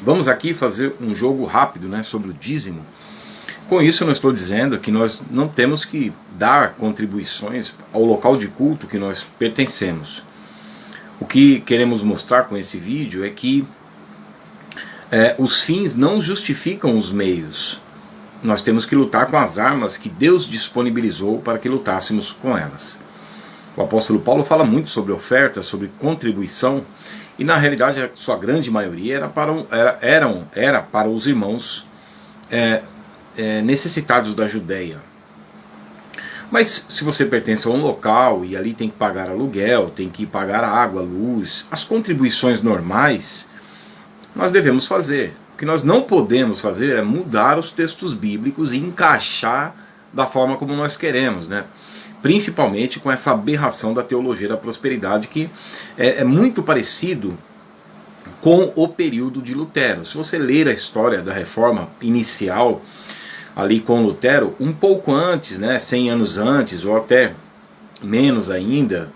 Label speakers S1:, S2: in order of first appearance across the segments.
S1: Vamos aqui fazer um jogo rápido, né, sobre o dízimo. Com isso eu não estou dizendo que nós não temos que dar contribuições ao local de culto que nós pertencemos. O que queremos mostrar com esse vídeo é que os fins não justificam os meios. Nós temos que lutar com as armas que Deus disponibilizou para que lutássemos com elas. O apóstolo Paulo fala muito sobre oferta, sobre contribuição, e na realidade a sua grande maioria era para os irmãos necessitados da Judéia. Mas se você pertence a um local e ali tem que pagar aluguel, tem que pagar água, luz, as contribuições normais, nós devemos fazer. O que nós não podemos fazer é mudar os textos bíblicos e encaixar da forma como nós queremos, né? Principalmente com essa aberração da teologia da prosperidade, que é muito parecido com o período de Lutero. Se você ler a história da reforma inicial ali com Lutero, um pouco antes, né, 100 anos antes, ou até menos ainda,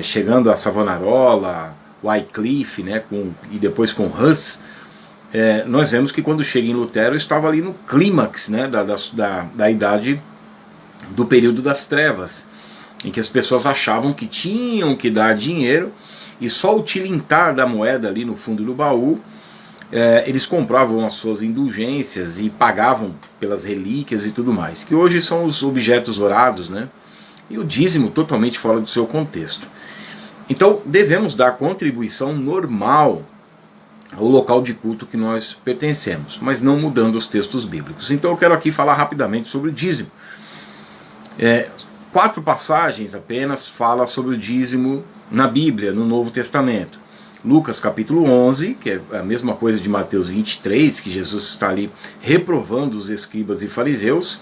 S1: chegando a Savonarola, Wycliffe, né, e depois com Hus, nós vemos que quando chega em Lutero estava ali no clímax, né, da idade do período das trevas, em que as pessoas achavam que tinham que dar dinheiro e só o tilintar da moeda ali no fundo do baú, eles compravam as suas indulgências e pagavam pelas relíquias e tudo mais, que hoje são os objetos orados, né? E o dízimo totalmente fora do seu contexto. Então devemos dar contribuição normal ao local de culto que nós pertencemos, mas não mudando os textos bíblicos. Então eu quero aqui falar rapidamente sobre o dízimo. 4 passagens apenas fala sobre o dízimo na Bíblia, no Novo Testamento. Lucas capítulo 11, que é a mesma coisa de Mateus 23, que Jesus está ali reprovando os escribas e fariseus.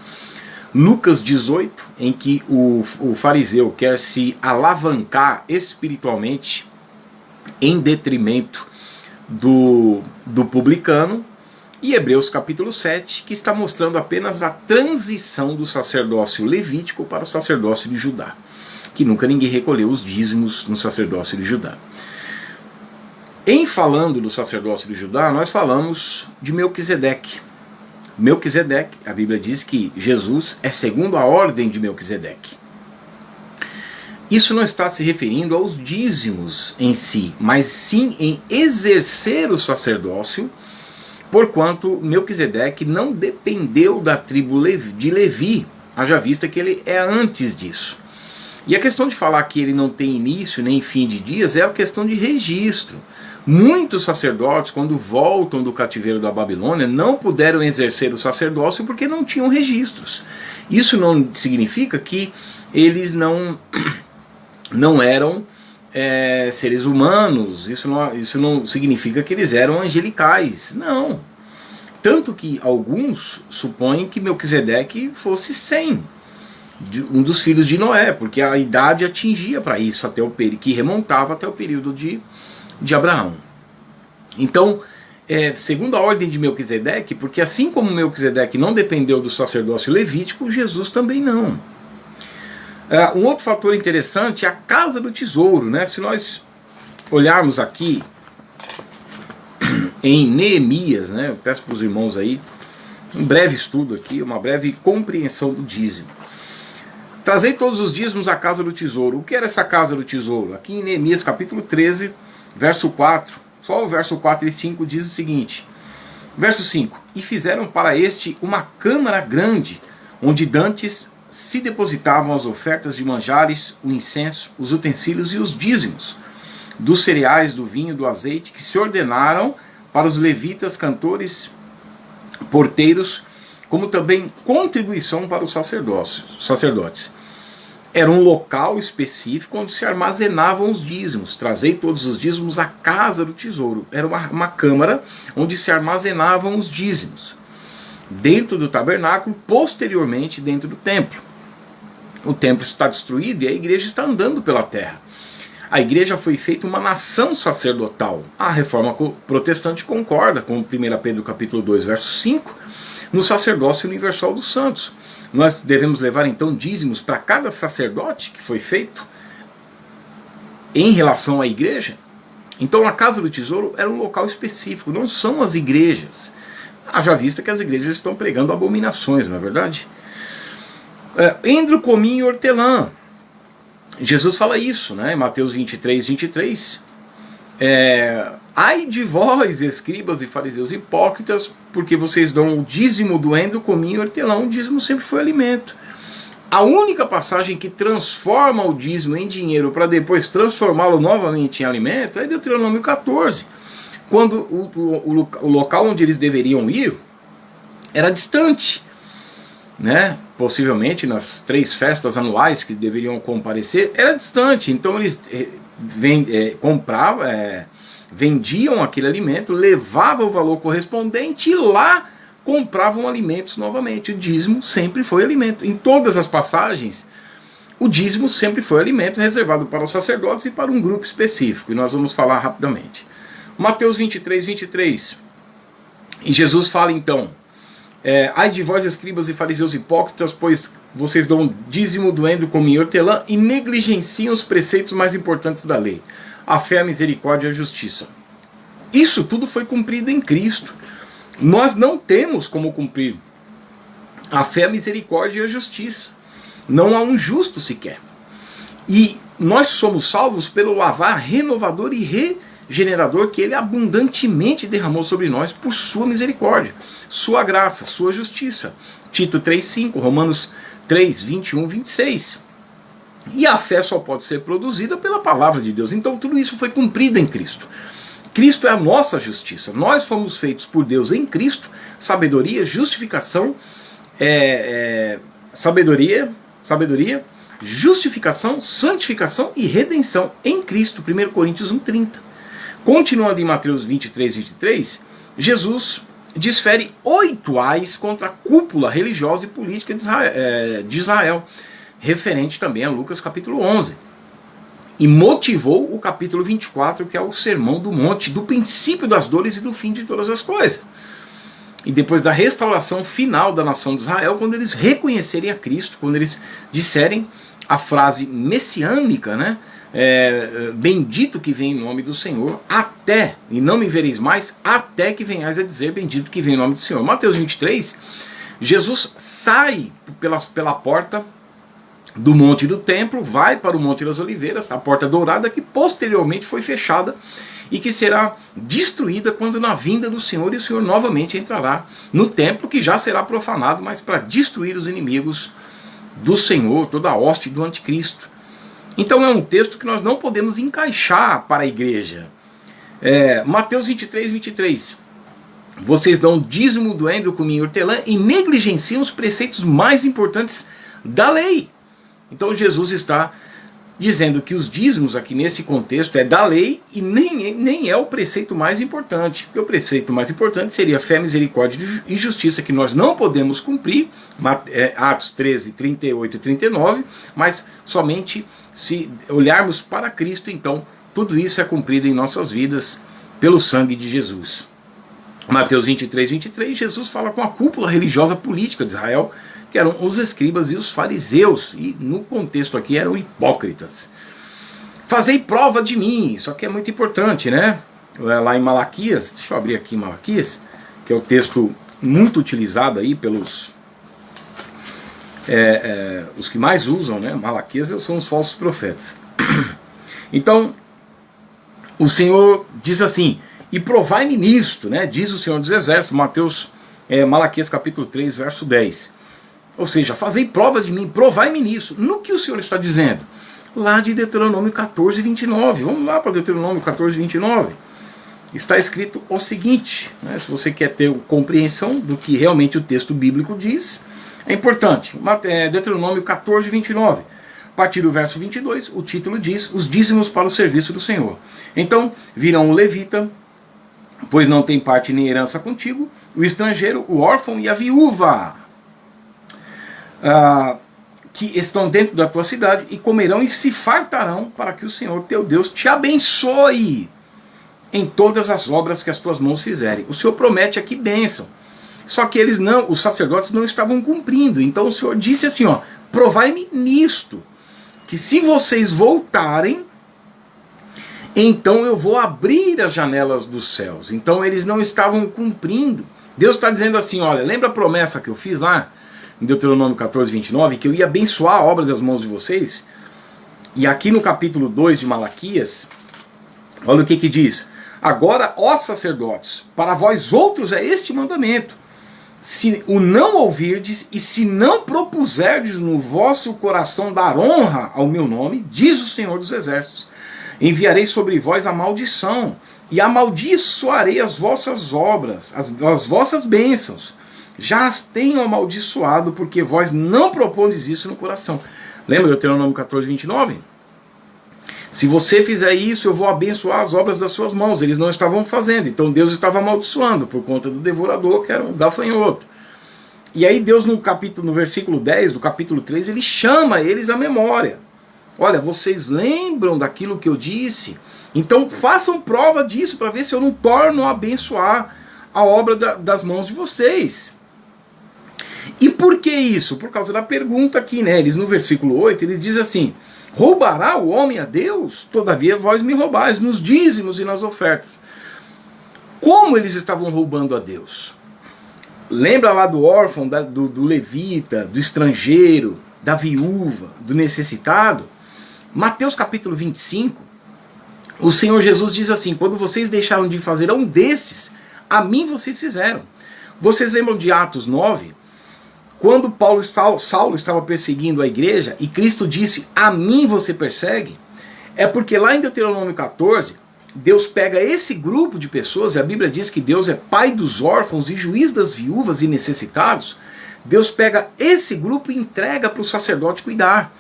S1: Lucas 18, em que o fariseu quer se alavancar espiritualmente em detrimento do publicano. E Hebreus capítulo 7, que está mostrando apenas a transição do sacerdócio levítico para o sacerdócio de Judá, que nunca ninguém recolheu os dízimos no sacerdócio de Judá. Em falando do sacerdócio de Judá, nós falamos de Melquisedeque. Melquisedeque, a Bíblia diz que Jesus é segundo a ordem de Melquisedeque. Isso não está se referindo aos dízimos em si, mas sim em exercer o sacerdócio, porquanto Melquisedeque não dependeu da tribo de Levi, haja vista que ele é antes disso. E a questão de falar que ele não tem início nem fim de dias é a questão de registro. Muitos sacerdotes, quando voltam do cativeiro da Babilônia, não puderam exercer o sacerdócio porque não tinham registros. Isso não significa que eles não eram seres humanos, isso não significa que eles eram angelicais, não. Tanto que alguns supõem que Melquisedeque fosse 100, um dos filhos de Noé, porque a idade atingia para isso, até o período que remontava até o período de Abraão. Então, segundo a ordem de Melquisedeque, porque assim como Melquisedeque não dependeu do sacerdócio levítico, Jesus também não. Um outro fator interessante é a casa do tesouro, né? Se nós olharmos aqui em Neemias, né? Eu peço para os irmãos aí um breve estudo aqui, uma breve compreensão do dízimo. Trazei todos os dízimos à casa do tesouro. O que era essa casa do tesouro? Aqui em Neemias capítulo 13, verso 4, só o verso 4 e 5 diz o seguinte. Verso 5: E fizeram para este uma câmara grande, onde dantes se depositavam as ofertas de manjares, o incenso, os utensílios e os dízimos, dos cereais, do vinho, do azeite, que se ordenaram para os levitas, cantores, porteiros, como também contribuição para os sacerdotes. Era um local específico onde se armazenavam os dízimos. Trazei todos os dízimos à casa do tesouro. Era uma câmara onde se armazenavam os dízimos. Dentro do tabernáculo, posteriormente dentro do templo. O templo está destruído e a igreja está andando pela terra. A igreja foi feita uma nação sacerdotal. A reforma protestante concorda com 1 Pedro capítulo 2, verso 5, no sacerdócio universal dos santos. Nós devemos levar então dízimos para cada sacerdote que foi feito em relação à igreja? Então a casa do tesouro era um local específico, não são as igrejas. Haja vista que as igrejas estão pregando abominações, não é verdade? Endro, cominho e hortelã. Jesus fala isso, né? Em Mateus 23, 23. Ai de vós, escribas e fariseus hipócritas, porque vocês dão o dízimo do endro, cominho e hortelã. O dízimo sempre foi alimento. A única passagem que transforma o dízimo em dinheiro para depois transformá-lo novamente em alimento é Deuteronômio 14, quando o local onde eles deveriam ir era distante, né? Possivelmente nas 3 festas anuais que deveriam comparecer, era distante. Então eles vendiam aquele alimento, levavam o valor correspondente e lá compravam alimentos novamente. O dízimo sempre foi alimento. Em todas as passagens, o dízimo sempre foi alimento reservado para os sacerdotes e para um grupo específico. E nós vamos falar rapidamente. Mateus 23, 23. E Jesus fala então: ai de vós, escribas e fariseus hipócritas, pois vocês dão dízimo do endro, cominho e hortelã e negligenciam os preceitos mais importantes da lei: a fé, a misericórdia e a justiça. Isso tudo foi cumprido em Cristo. Nós não temos como cumprir a fé, a misericórdia e a justiça. Não há um justo sequer. E nós somos salvos pelo lavar renovador e regenerador que Ele abundantemente derramou sobre nós por sua misericórdia, sua graça, sua justiça. Tito 3,5, Romanos 3, 21, 26. E a fé só pode ser produzida pela palavra de Deus. Então tudo isso foi cumprido em Cristo. Cristo é a nossa justiça. Nós fomos feitos por Deus em Cristo, sabedoria, justificação, sabedoria, justificação, santificação e redenção em Cristo. 1 Coríntios 1,30. Continuando em Mateus 23, 23, Jesus desfere 8 ais contra a cúpula religiosa e política de Israel, referente também a Lucas capítulo 11. E motivou o capítulo 24, que é o Sermão do Monte, do princípio das dores e do fim de todas as coisas. E depois da restauração final da nação de Israel, quando eles reconhecerem a Cristo, quando eles disserem a frase messiânica, né? Bendito que vem em nome do Senhor, até, e não me vereis mais, até que venhais a dizer bendito que vem em nome do Senhor. Mateus 23, Jesus sai pela porta do Monte do Templo, vai para o Monte das Oliveiras, a porta dourada, que posteriormente foi fechada e que será destruída quando na vinda do Senhor, e o Senhor novamente entrará no templo, que já será profanado, mas para destruir os inimigos do Senhor, toda a hoste do anticristo. Então é um texto que nós não podemos encaixar para a igreja. Mateus 23, 23. Vocês dão dízimo do endro, cominho e hortelã e negligenciam os preceitos mais importantes da lei. Então Jesus está dizendo que os dízimos aqui nesse contexto é da lei e nem é o preceito mais importante. Porque o preceito mais importante seria fé, misericórdia e justiça, que nós não podemos cumprir, Atos 13, 38 e 39, mas somente se olharmos para Cristo, então tudo isso é cumprido em nossas vidas pelo sangue de Jesus. Mateus 23, 23, Jesus fala com a cúpula religiosa política de Israel, que eram os escribas e os fariseus, e no contexto aqui eram hipócritas. Fazei prova de mim, isso aqui é muito importante, né? Lá em Malaquias, deixa eu abrir aqui Malaquias, que é o texto muito utilizado aí pelos os que mais usam, né? Malaquias são os falsos profetas. Então, o Senhor diz assim: e provai-me nisto, né? Diz o Senhor dos Exércitos, Malaquias capítulo 3, verso 10. Ou seja, fazei prova de mim, provai-me nisso. No que o Senhor está dizendo? Lá de Deuteronômio 14, 29. Vamos lá para Deuteronômio 14, 29. Está escrito o seguinte, né? Se você quer ter compreensão do que realmente o texto bíblico diz, é importante. Deuteronômio 14, 29. A partir do verso 22, o título diz: os dízimos para o serviço do Senhor. Então, virão o levita, pois não tem parte nem herança contigo, o estrangeiro, o órfão e a viúva, que estão dentro da tua cidade, e comerão e se fartarão, para que o Senhor teu Deus te abençoe em todas as obras que as tuas mãos fizerem. O Senhor promete aqui bênção. Só que os sacerdotes não estavam cumprindo. Então o Senhor disse assim, provai-me nisto, que se vocês voltarem então eu vou abrir as janelas dos céus. Então eles não estavam cumprindo. Deus está dizendo assim, olha, lembra a promessa que eu fiz lá, em Deuteronômio 14, 29, que eu ia abençoar a obra das mãos de vocês? E aqui no capítulo 2 de Malaquias, olha o que diz. Agora, ó sacerdotes, para vós outros é este mandamento. Se o não ouvirdes e se não propuserdes no vosso coração dar honra ao meu nome, diz o Senhor dos Exércitos, enviarei sobre vós a maldição e amaldiçoarei as vossas obras, as vossas bênçãos. Já as tenho amaldiçoado, porque vós não propondes isso no coração. Lembra do Deuteronômio 14, 29? Se você fizer isso, eu vou abençoar as obras das suas mãos. Eles não estavam fazendo, então Deus estava amaldiçoando por conta do devorador, que era um gafanhoto. E aí Deus no versículo 10 do capítulo 3, ele chama eles à memória. Olha, vocês lembram daquilo que eu disse? Então façam prova disso para ver se eu não torno a abençoar a obra das mãos de vocês. E por que isso? Por causa da pergunta aqui, né? Eles no versículo 8, eles dizem assim: roubará o homem a Deus? Todavia vós me roubais nos dízimos e nas ofertas. Como eles estavam roubando a Deus? Lembra lá do órfão, do levita, do estrangeiro, da viúva, do necessitado? Mateus capítulo 25, o Senhor Jesus diz assim: quando vocês deixaram de fazer a um desses, a mim vocês fizeram. Vocês lembram de Atos 9? Quando Saulo estava perseguindo a igreja e Cristo disse, a mim você persegue? É porque lá em Deuteronômio 14, Deus pega esse grupo de pessoas, e a Bíblia diz que Deus é pai dos órfãos e juiz das viúvas e necessitados. Deus pega esse grupo e entrega para o sacerdote cuidar.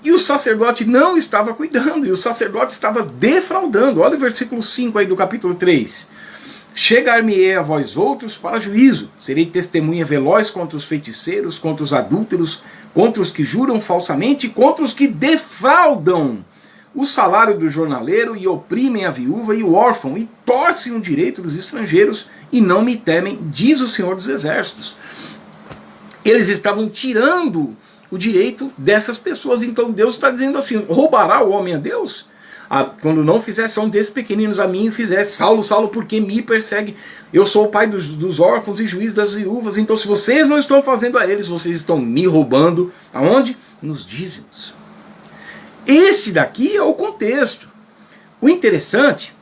S1: E o sacerdote não estava cuidando, e o sacerdote estava defraudando. Olha o versículo 5 aí do capítulo 3. Chegar-me-ei a vós outros para juízo, serei testemunha veloz contra os feiticeiros, contra os adúlteros, contra os que juram falsamente, contra os que defraudam o salário do jornaleiro e oprimem a viúva e o órfão, e torcem o direito dos estrangeiros e não me temem, diz o Senhor dos Exércitos. Eles estavam tirando o direito dessas pessoas, então Deus está dizendo assim, roubará o homem a Deus? Quando não fizesse a um desses pequeninos a mim, fizesse, Saulo, Saulo, por que me persegue? Eu sou o pai dos órfãos e juiz das viúvas, então se vocês não estão fazendo a eles, vocês estão me roubando. Aonde? Nos dízimos. Esse daqui é o contexto. O interessante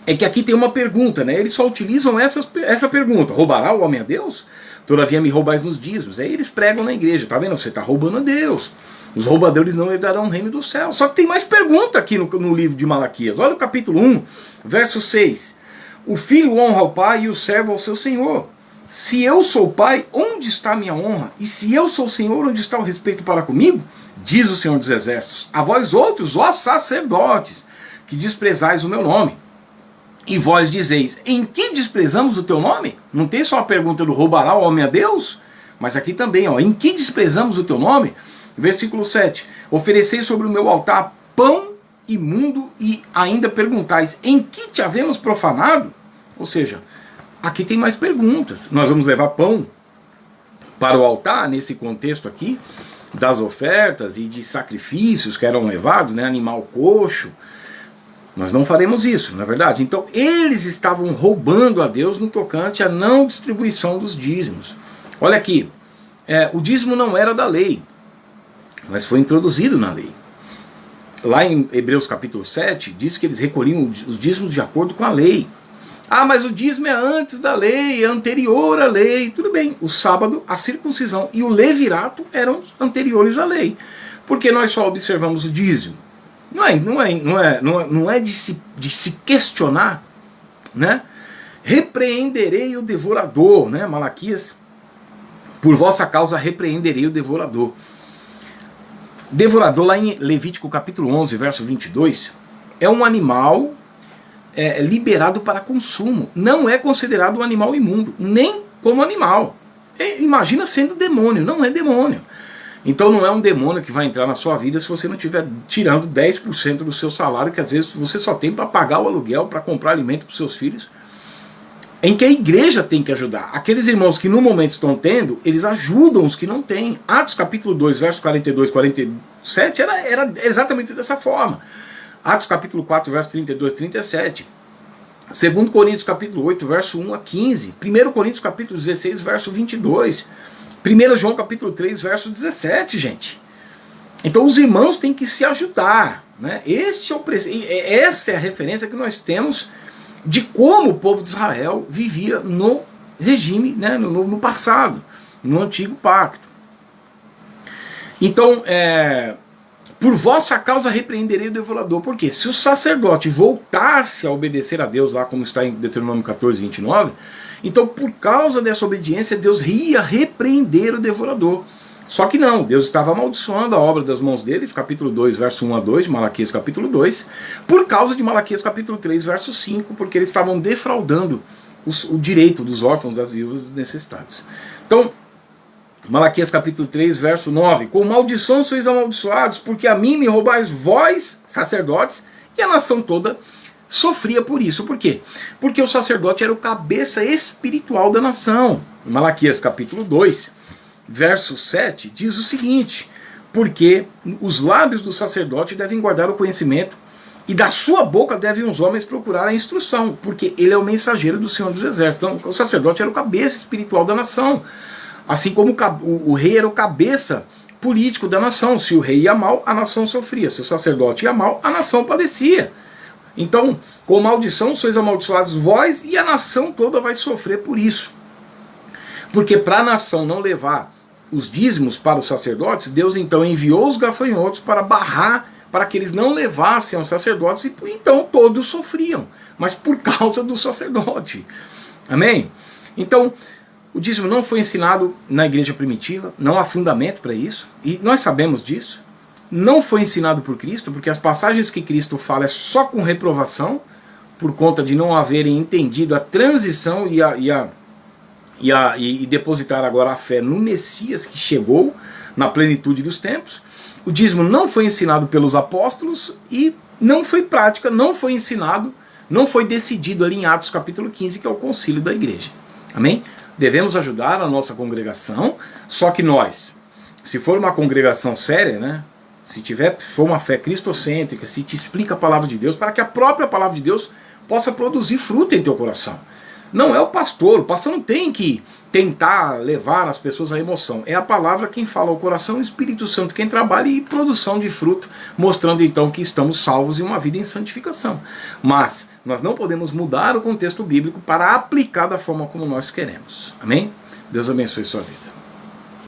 S1: é que aqui tem uma pergunta, né? Eles só utilizam essa pergunta, roubará o homem a Deus? Todavia me roubais nos dízimos. Aí eles pregam na igreja, tá vendo? Você está roubando a Deus. Os roubadores não herdarão o reino do céu. Só que tem mais pergunta aqui no livro de Malaquias. Olha o capítulo 1, verso 6. O filho honra ao pai e o servo ao seu senhor. Se eu sou pai, onde está a minha honra? E se eu sou senhor, onde está o respeito para comigo? Diz o Senhor dos Exércitos. A vós outros, ó sacerdotes, que desprezais o meu nome. E vós dizeis, em que desprezamos o teu nome? Não tem só a pergunta do roubará o homem a Deus? Mas aqui também, ó, em que desprezamos o teu nome? Versículo 7. Ofereceis sobre o meu altar pão imundo e ainda perguntais, em que te havemos profanado? Ou seja, aqui tem mais perguntas. Nós vamos levar pão para o altar, nesse contexto aqui, das ofertas e de sacrifícios que eram levados, né, animal coxo. Nós não faremos isso, não é verdade? Então eles estavam roubando a Deus no tocante à não distribuição dos dízimos. Olha aqui, o dízimo não era da lei, mas foi introduzido na lei. Lá em Hebreus capítulo 7, diz que eles recolhiam os dízimos de acordo com a lei. Ah, mas o dízimo é antes da lei, é anterior à lei. Tudo bem, o sábado, a circuncisão e o levirato eram anteriores à lei. Porque nós só observamos o dízimo. Não é de se questionar, né? Repreenderei o devorador, né? Malaquias, por vossa causa repreenderei o devorador. Devorador, lá em Levítico capítulo 11, verso 22, é um animal liberado para consumo. Não é considerado um animal imundo, nem como animal. Imagina sendo demônio, não é demônio. Então não é um demônio que vai entrar na sua vida se você não estiver tirando 10% do seu salário, que às vezes você só tem para pagar o aluguel, para comprar alimento para os seus filhos. Em que a igreja tem que ajudar. Aqueles irmãos que no momento estão tendo, eles ajudam os que não têm. Atos capítulo 2, verso 42 e 47 era exatamente dessa forma. Atos capítulo 4, verso 32 e 37. 2 Coríntios capítulo 8, verso 1 a 15. 1 Coríntios capítulo 16, verso 22. 1 João capítulo 3, verso 17, gente. Então os irmãos têm que se ajudar, né? Essa é a referência que nós temos de como o povo de Israel vivia no regime, né? no passado, no antigo pacto. Então, por vossa causa repreenderei o devorador. Por quê? Se o sacerdote voltasse a obedecer a Deus, lá como está em Deuteronômio 14, 29, então por causa dessa obediência, Deus ia repreender o devorador. Só que não, Deus estava amaldiçoando a obra das mãos deles, capítulo 2, verso 1 a 2, Malaquias capítulo 2, por causa de Malaquias capítulo 3, verso 5, porque eles estavam defraudando o direito dos órfãos, das viúvas e dos necessitados. Então, Malaquias capítulo 3, verso 9, com maldição sois amaldiçoados, porque a mim me roubais vós, sacerdotes, e a nação toda sofria por isso. Por quê? Porque o sacerdote era o cabeça espiritual da nação. Malaquias capítulo 2, verso 7, diz o seguinte: porque os lábios do sacerdote devem guardar o conhecimento, e da sua boca devem os homens procurar a instrução, porque ele é o mensageiro do Senhor dos Exércitos. Então o sacerdote era o cabeça espiritual da nação. Assim como o rei era o cabeça político da nação. Se o rei ia mal, a nação sofria. Se o sacerdote ia mal, a nação padecia. Então, com maldição sois amaldiçoados vós, e a nação toda vai sofrer por isso. Porque para a nação não levar os dízimos para os sacerdotes, Deus então enviou os gafanhotos para barrar, para que eles não levassem aos sacerdotes, e então todos sofriam, mas por causa do sacerdote. Amém? Então, o dízimo não foi ensinado na igreja primitiva, não há fundamento para isso, e nós sabemos disso. Não foi ensinado por Cristo, porque as passagens que Cristo fala é só com reprovação, por conta de não haverem entendido a transição e depositar agora a fé no Messias que chegou na plenitude dos tempos. O dízimo não foi ensinado pelos apóstolos e não foi prática, não foi ensinado, não foi decidido ali em Atos capítulo 15, que é o concílio da igreja. Amém? Devemos ajudar a nossa congregação, só que nós, se for uma congregação séria, né, for uma fé cristocêntrica, se te explica a palavra de Deus, para que a própria palavra de Deus possa produzir fruto em teu coração. Não é o pastor não tem que tentar levar as pessoas à emoção. É a palavra quem fala ao coração, o Espírito Santo quem trabalha, e produção de fruto, mostrando então que estamos salvos em uma vida em santificação. Mas nós não podemos mudar o contexto bíblico para aplicar da forma como nós queremos. Amém? Deus abençoe sua vida.